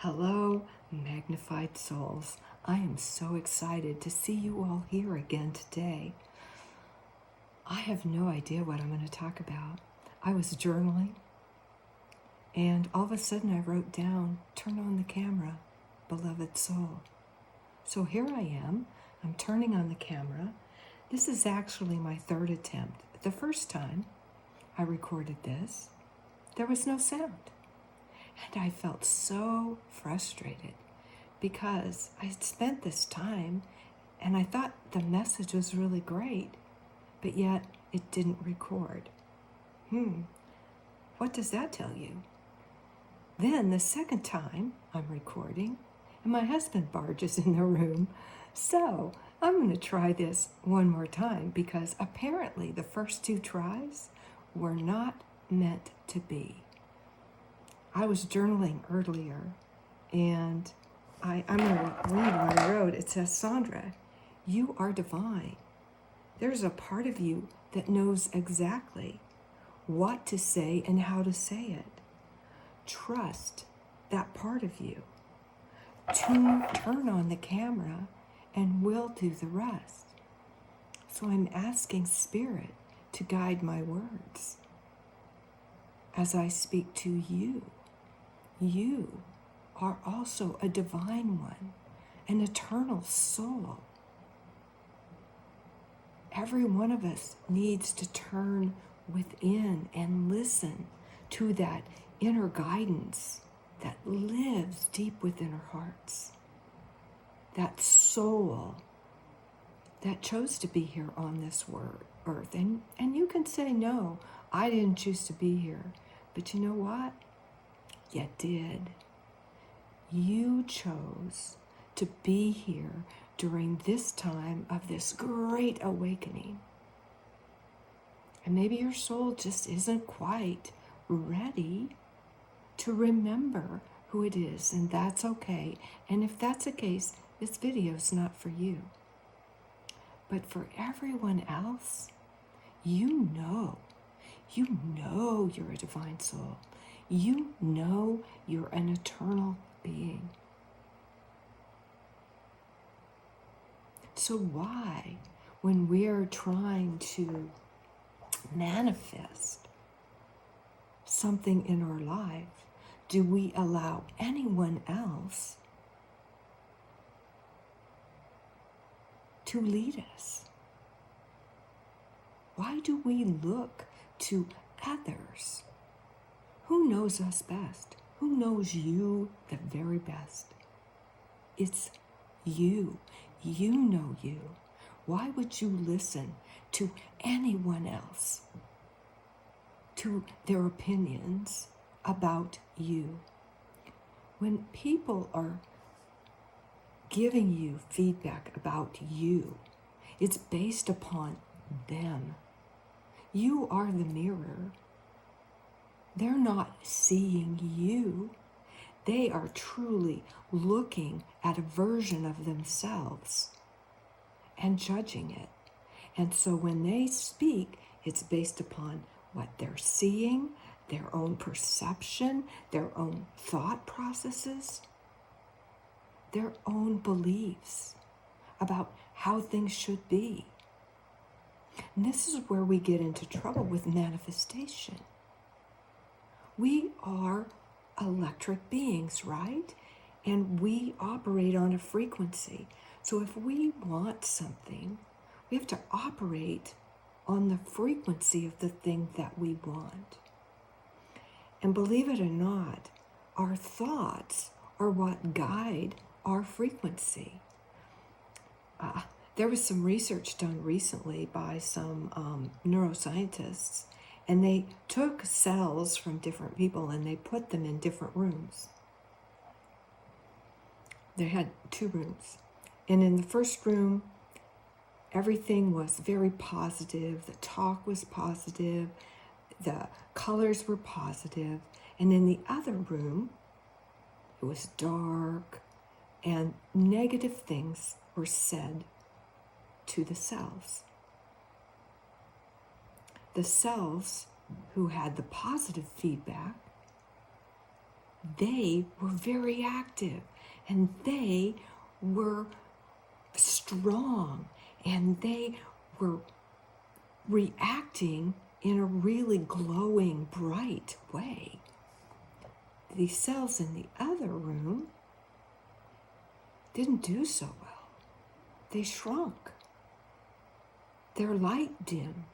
Hello, magnified souls. I am so excited to see you all here again today. I have no idea what I'm going to talk about. I was journaling, and all of a sudden I wrote down, turn on the camera, beloved soul. So here I am. I'm turning on the camera. This is actually my third attempt. The first time I recorded this, there was no sound. And I felt so frustrated because I had spent this time and I thought the message was really great, but yet it didn't record. What does that tell you? Then the second time I'm recording and my husband barges in the room. So I'm going to try this one more time because apparently the first two tries were not meant to be. I was journaling earlier, and I'm going to read what I wrote. It says, Sandra, you are divine. There's a part of you that knows exactly what to say and how to say it. Trust that part of you. Turn on the camera, and we'll do the rest. So I'm asking Spirit to guide my words as I speak to you. You are also a divine one, an eternal soul. Every one of us needs to turn within and listen to that inner guidance that lives deep within our hearts. That soul that chose to be here on this earth. And you can say, no, I didn't choose to be here. But you know what? You did. You chose to be here during this time of this great awakening. And maybe your soul just isn't quite ready to remember who it is, and that's okay. And if that's the case, this video is not for you. But for everyone else, you know you're a divine soul. You know you're an eternal being. So why, when we're trying to manifest something in our life, do we allow anyone else to lead us? Why do we look to others? Who knows us best? Who knows you the very best? It's you. You know you. Why would you listen to anyone else, to their opinions about you? When people are giving you feedback about you, it's based upon them. You are the mirror. They're not seeing you. They are truly looking at a version of themselves and judging it. And so when they speak, it's based upon what they're seeing, their own perception, their own thought processes, their own beliefs about how things should be. And this is where we get into trouble with manifestation. We are electric beings, right? And we operate on a frequency. So if we want something, we have to operate on the frequency of the thing that we want. And believe it or not, our thoughts are what guide our frequency. There was some research done recently by some neuroscientists, and they took cells from different people and they put them in different rooms. They had 2 rooms. And in the first room, everything was very positive. The talk was positive. The colors were positive. And in the other room, it was dark and negative things were said to the cells. The cells who had the positive feedback, they were very active, and they were strong, and they were reacting in a really glowing, bright way. The cells in the other room didn't do so well. They shrunk. Their light dimmed.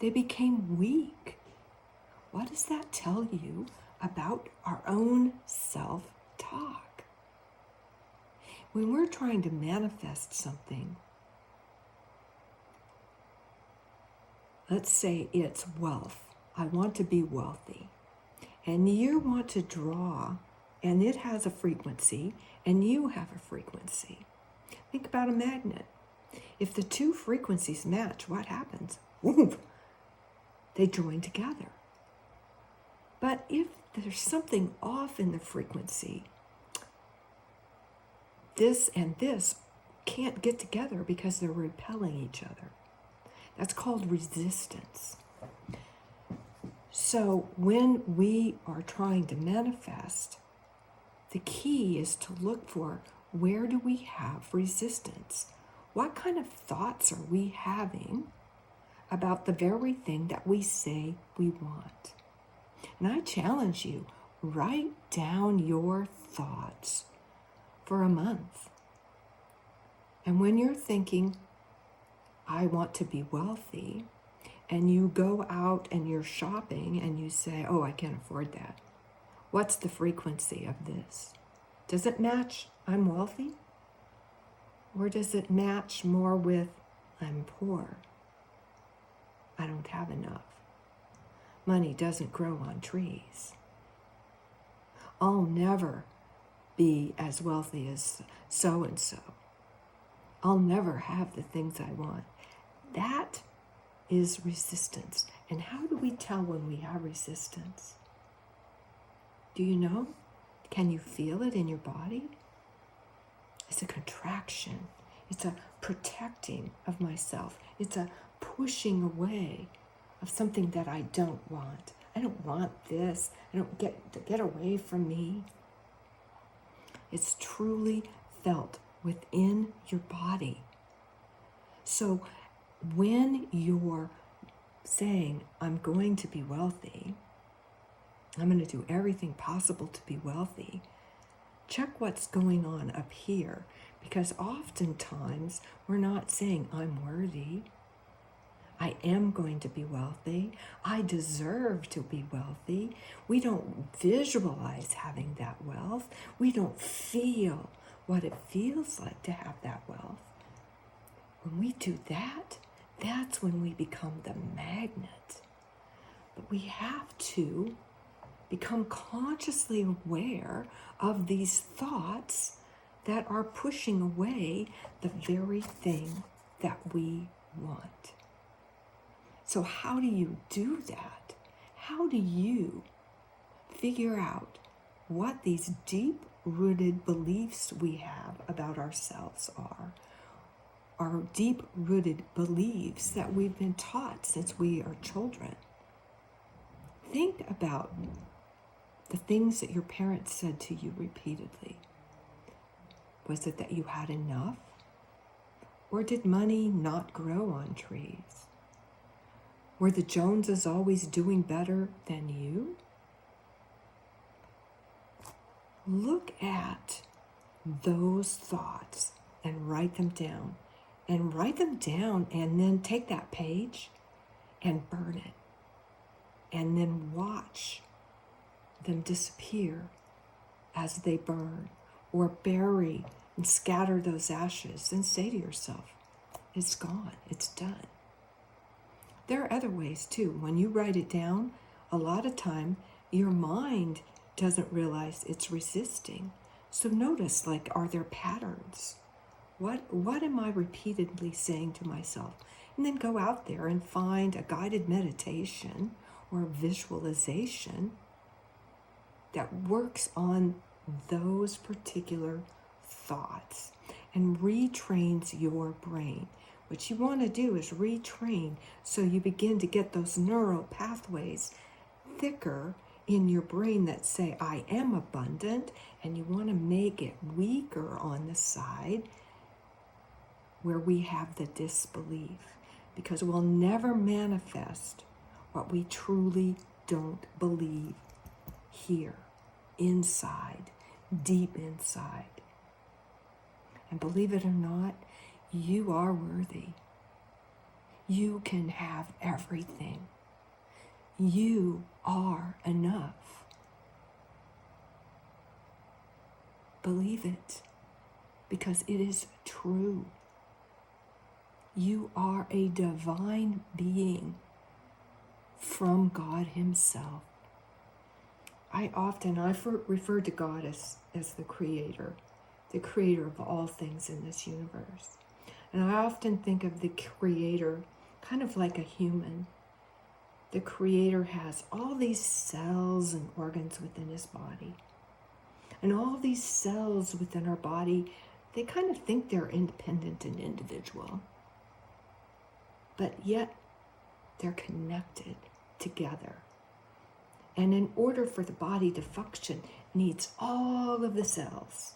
They became weak. What does that tell you about our own self-talk? When we're trying to manifest something, let's say it's wealth. I want to be wealthy. And you want to draw, and it has a frequency, and you have a frequency. Think about a magnet. If the two frequencies match, what happens? Whoop! They join together. But if there's something off in the frequency, this and this can't get together because they're repelling each other. That's called resistance. So when we are trying to manifest, the key is to look for, where do we have resistance? What kind of thoughts are we having about the very thing that we say we want? And I challenge you, write down your thoughts for a month. And when you're thinking, I want to be wealthy, and you go out and you're shopping and you say, oh, I can't afford that. What's the frequency of this? Does it match I'm wealthy? Or does it match more with I'm poor? I don't have enough. Money doesn't grow on trees. I'll never be as wealthy as so-and-so. I'll never have the things I want. That is resistance. And how do we tell when we have resistance? Do you know? Can you feel it in your body? It's a contraction. It's a protecting of myself. It's a pushing away of something that I don't want. I don't want this. I don't get away from me. It's truly felt within your body. So when you're saying, I'm going to be wealthy, I'm going to do everything possible to be wealthy, check what's going on up here, because oftentimes we're not saying, I'm worthy. I am going to be wealthy. I deserve to be wealthy. We don't visualize having that wealth. We don't feel what it feels like to have that wealth. When we do that, that's when we become the magnet. But we have to become consciously aware of these thoughts that are pushing away the very thing that we want. So how do you do that? How do you figure out what these deep-rooted beliefs we have about ourselves are? Our deep-rooted beliefs that we've been taught since we are children. Think about the things that your parents said to you repeatedly. Was it that you had enough? Or did money not grow on trees? Were the Joneses always doing better than you? Look at those thoughts and write them down. And write them down and then take that page and burn it. And then watch them disappear as they burn, or bury and scatter those ashes and say to yourself, it's gone, it's done. There are other ways too. When you write it down, a lot of time your mind doesn't realize it's resisting. So notice, like, are there patterns? What am I repeatedly saying to myself? And then go out there and find a guided meditation or a visualization that works on those particular thoughts and retrains your brain. What you want to do is retrain so you begin to get those neural pathways thicker in your brain that say, I am abundant, and you want to make it weaker on the side where we have the disbelief, because we'll never manifest what we truly don't believe here, inside, deep inside. And believe it or not, you are worthy. You can have everything. You are enough. Believe it, because it is true. You are a divine being from God Himself. I refer to God as the creator of all things in this universe. And I often think of the creator kind of like a human. The creator has all these cells and organs within his body. And all these cells within our body, they kind of think they're independent and individual. But yet, they're connected together. And in order for the body to function, needs all of the cells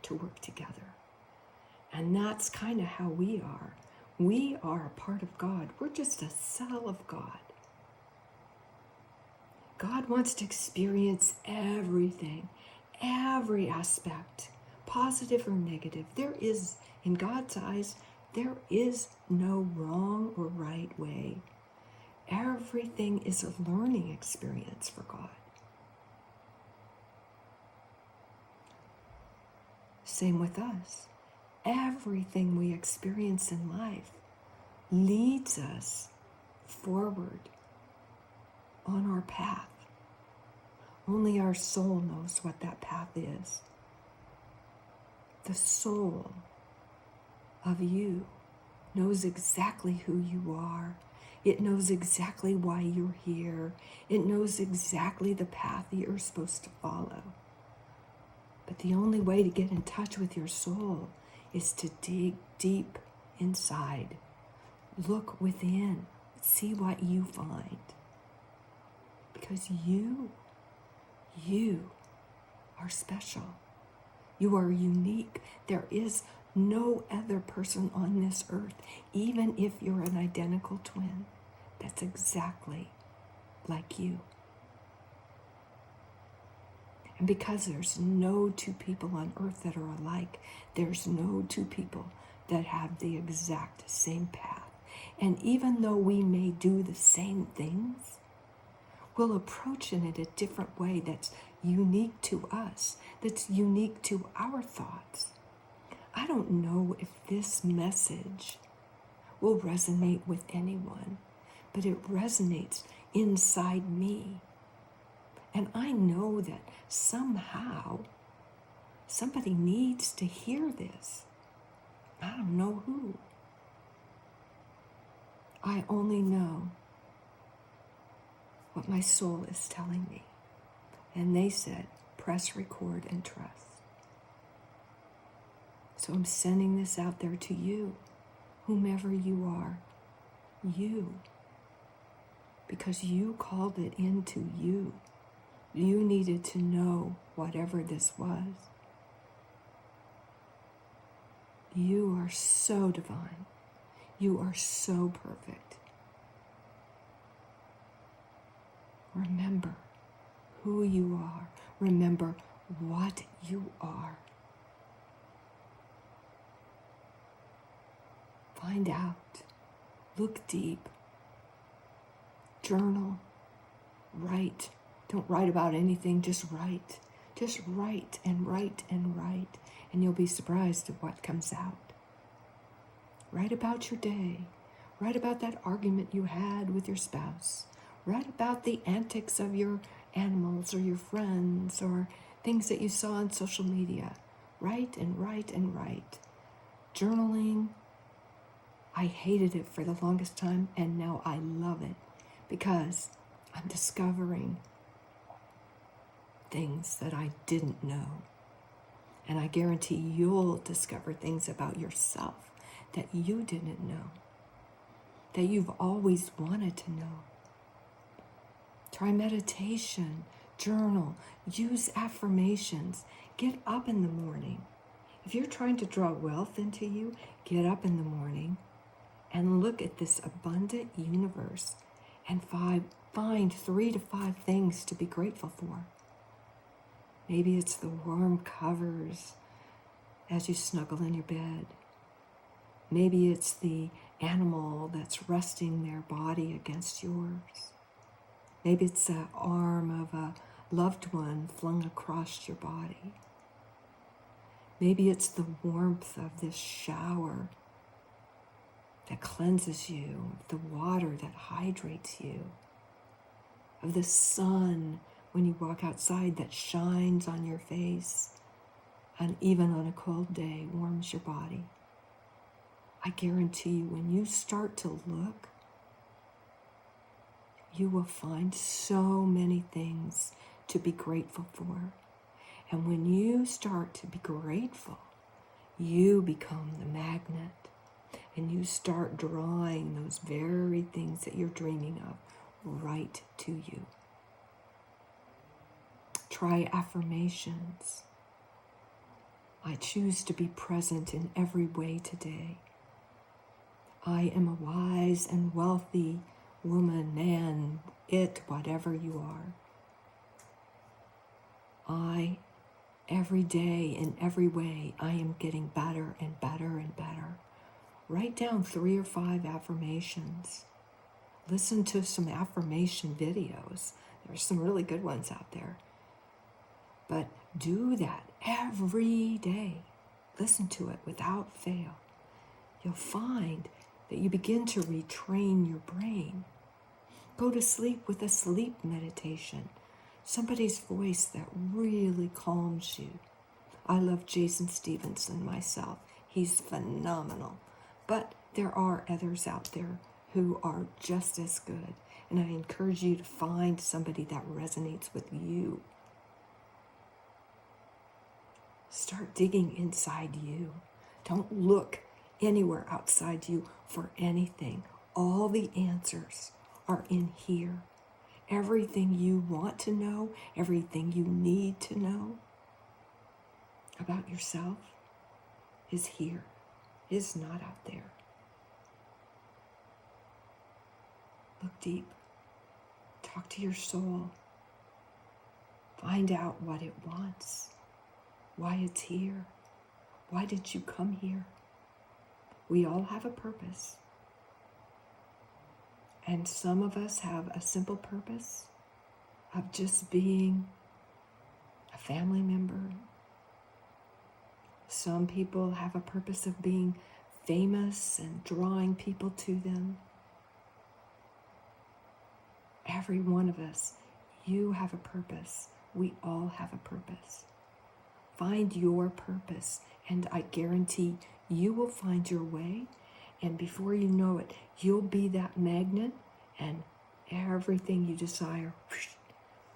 to work together. And that's kind of how we are. We are a part of God. We're just a cell of God. God wants to experience everything, every aspect, positive or negative. There is, in God's eyes, there is no wrong or right way. Everything is a learning experience for God. Same with us. Everything we experience in life leads us forward on our path. Only our soul knows what that path is. The soul of you knows exactly who you are. It knows exactly why you're here. It knows exactly the path that you're supposed to follow. But the only way to get in touch with your soul is to dig deep inside. Look within. See what you find. Because you are special. You are unique. There is no other person on this earth, even if you're an identical twin, that's exactly like you. And because there's no two people on earth that are alike, there's no two people that have the exact same path. And even though we may do the same things, we'll approach it in a different way that's unique to us, that's unique to our thoughts. I don't know if this message will resonate with anyone, but it resonates inside me. And I know that somehow somebody needs to hear this. I don't know who. I only know what my soul is telling me. And they said, press record and trust. So I'm sending this out there to you, whomever you are, you. Because you called it into you. You needed to know whatever this was. You are so divine. You are so perfect. Remember who you are. Remember what you are. Find out. Look deep. Journal. Write. Don't write about anything, just write. Just write and write and write, and you'll be surprised at what comes out. Write about your day. Write about that argument you had with your spouse. Write about the antics of your animals or your friends or things that you saw on social media. Write and write and write. Journaling, I hated it for the longest time, and now I love it because I'm discovering things that I didn't know. And I guarantee you'll discover things about yourself that you didn't know, that you've always wanted to know. Try meditation, journal, use affirmations. Get up in the morning. If you're trying to draw wealth into you, get up in the morning and look at this abundant universe and find 3 to 5 things to be grateful for. Maybe it's the warm covers as you snuggle in your bed. Maybe it's the animal that's resting their body against yours. Maybe it's the arm of a loved one flung across your body. Maybe it's the warmth of this shower that cleanses you, of the water that hydrates you, of the sun when you walk outside that shines on your face and even on a cold day warms your body. I guarantee you, when you start to look, you will find so many things to be grateful for. And when you start to be grateful, you become the magnet and you start drawing those very things that you're dreaming of right to you. Try affirmations. I choose to be present in every way today. I am a wise and wealthy woman, man, whatever you are. Every day, in every way, I am getting better and better and better. Write down 3 or 5 affirmations. Listen to some affirmation videos. There's some really good ones out there. But do that every day. Listen to it without fail. You'll find that you begin to retrain your brain. Go to sleep with a sleep meditation. Somebody's voice that really calms you. I love Jason Stevenson myself. He's phenomenal. But there are others out there who are just as good. And I encourage you to find somebody that resonates with you. Start digging inside you. Don't look anywhere outside you for anything. All the answers are in here. Everything you want to know, everything you need to know about yourself is here. It is not out there. Look deep. Talk to your soul. Find out what it wants, why it's here. Why did you come here? We all have a purpose. And some of us have a simple purpose of just being a family member. Some people have a purpose of being famous and drawing people to them. Every one of us, you have a purpose. We all have a purpose. Find your purpose, and I guarantee you will find your way. And before you know it, you'll be that magnet, and everything you desire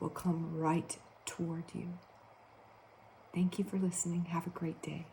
will come right toward you. Thank you for listening. Have a great day.